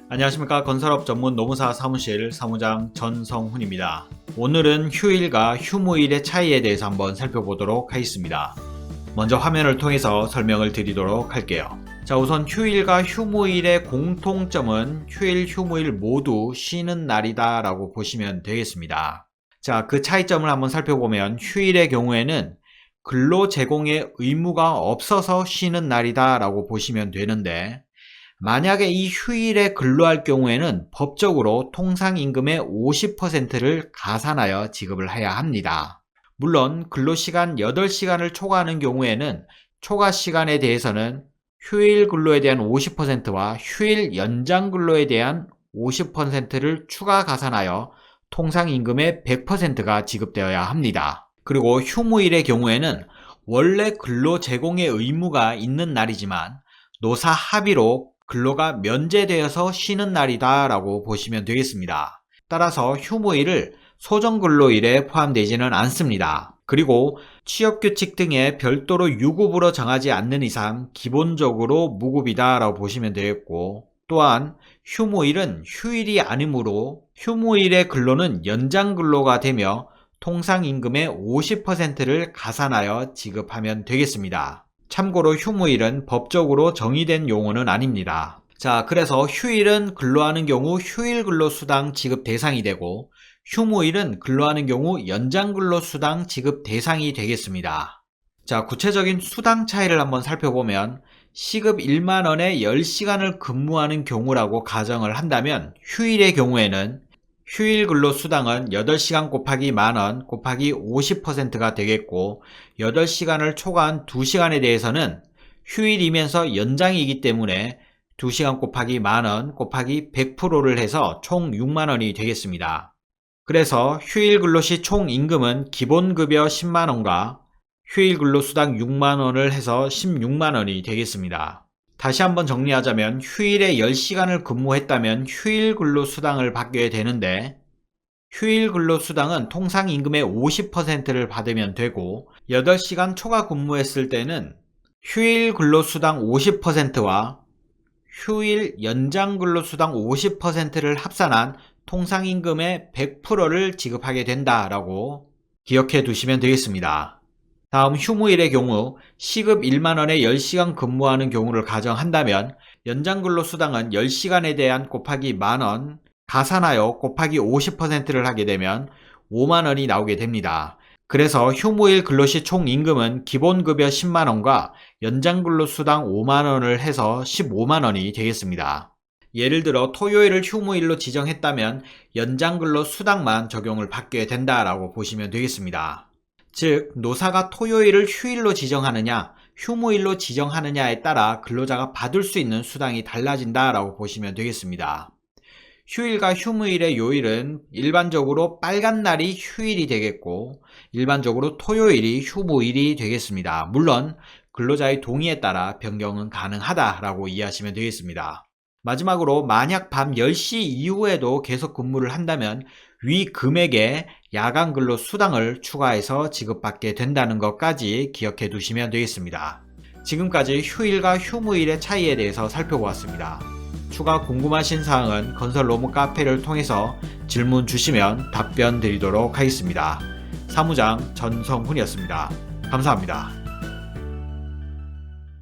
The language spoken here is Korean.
안녕하십니까. 건설업 전문 노무사 사무실 사무장 전성훈입니다. 오늘은 휴일과 휴무일의 차이에 대해서 한번 살펴보도록 하겠습니다. 먼저 화면을 통해서 설명을 드리도록 할게요. 자, 우선 휴일과 휴무일의 공통점은 휴일, 휴무일 모두 쉬는 날이다 라고 보시면 되겠습니다. 자, 그 차이점을 한번 살펴보면 휴일의 경우에는 근로 제공의 의무가 없어서 쉬는 날이다 라고 보시면 되는데, 만약에 이 휴일에 근로할 경우에는 법적으로 통상임금의 50%를 가산하여 지급을 해야 합니다. 물론 근로시간 8시간을 초과하는 경우에는 초과 시간에 대해서는 휴일 근로에 대한 50%와 휴일 연장 근로에 대한 50%를 추가 가산하여 통상임금의 100%가 지급되어야 합니다. 그리고 휴무일의 경우에는 원래 근로 제공의 의무가 있는 날이지만 노사 합의로 근로가 면제되어서 쉬는 날이다 라고 보시면 되겠습니다. 따라서 휴무일을 소정근로일에 포함되지는 않습니다. 그리고 취업규칙 등에 별도로 유급으로 정하지 않는 이상 기본적으로 무급이다 라고 보시면 되겠고, 또한 휴무일은 휴일이 아니므로 휴무일의 근로는 연장근로가 되며 통상임금의 50%를 가산하여 지급하면 되겠습니다. 참고로 휴무일은 법적으로 정의된 용어는 아닙니다. 자, 그래서 휴일은 근로하는 경우 휴일 근로수당 지급 대상이 되고, 휴무일은 근로하는 경우 연장 근로수당 지급 대상이 되겠습니다. 자, 구체적인 수당 차이를 한번 살펴보면 시급 1만원에 10시간을 근무하는 경우라고 가정을 한다면 휴일의 경우에는 휴일 근로수당은 8시간 곱하기 만원 곱하기 50%가 되겠고, 8시간을 초과한 2시간에 대해서는 휴일이면서 연장이기 때문에 2시간 곱하기 만원 곱하기 100%를 해서 총 6만원이 되겠습니다. 그래서 휴일 근로시 총 임금은 기본급여 10만원과 휴일 근로수당 6만원을 해서 16만원이 되겠습니다. 다시 한번 정리하자면 휴일에 10시간을 근무했다면 휴일 근로수당을 받게 되는데, 휴일 근로수당은 통상임금의 50%를 받으면 되고, 8시간 초과 근무했을 때는 휴일 근로수당 50%와 휴일 연장 근로수당 50%를 합산한 통상임금의 100%를 지급하게 된다라고 기억해 두시면 되겠습니다. 다음 휴무일의 경우 시급 1만원에 10시간 근무하는 경우를 가정한다면 연장근로수당은 10시간에 대한 곱하기 만원 가산하여 곱하기 50%를 하게 되면 5만원이 나오게 됩니다. 그래서 휴무일 근로시 총 임금은 기본급여 10만원과 연장근로수당 5만원을 해서 15만원이 되겠습니다. 예를 들어 토요일을 휴무일로 지정했다면 연장근로수당만 적용을 받게 된다라고 보시면 되겠습니다. 즉, 노사가 토요일을 휴일로 지정하느냐 휴무일로 지정하느냐에 따라 근로자가 받을 수 있는 수당이 달라진다라고 보시면 되겠습니다. 휴일과 휴무일의 요일은 일반적으로 빨간 날이 휴일이 되겠고, 일반적으로 토요일이 휴무일이 되겠습니다. 물론 근로자의 동의에 따라 변경은 가능하다라고 이해하시면 되겠습니다. 마지막으로 만약 밤 10시 이후에도 계속 근무를 한다면 위 금액에 야간 근로 수당을 추가해서 지급받게 된다는 것까지 기억해 두시면 되겠습니다. 지금까지 휴일과 휴무일의 차이에 대해서 살펴보았습니다. 추가 궁금하신 사항은 건설 로무 카페를 통해서 질문 주시면 답변 드리도록 하겠습니다. 사무장 전성훈이었습니다. 감사합니다.